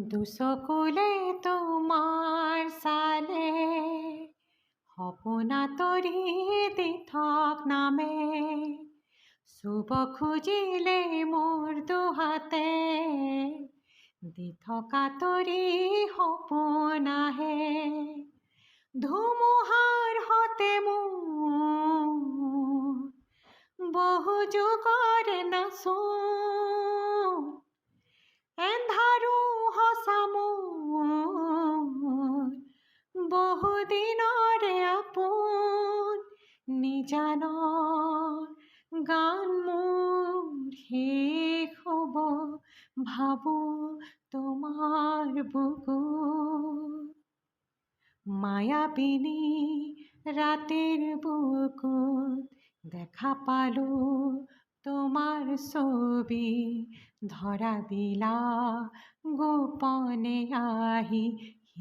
দুচকুলে তোমাৰ চালে সপোনা তৰি দি থক নামে, চুব খুজিলে মোৰ দুহাতে দি থকা তৰি সপোন আহে। ধুমুহাৰ হতে মোৰ বহু যুগৰে নাচো, এন্ধাৰো সঁচা মোৰ বহুদিনৰে আপোন। নিজানৰ গান মোৰ শেষ হ'ব, ভাবোঁ তোমাৰ বুকুত। মায়াবিনী ৰাতিৰ বুকুত দেখা পালোঁ তোমাৰ ছবি, ধৰা দিলা গোপনে আহি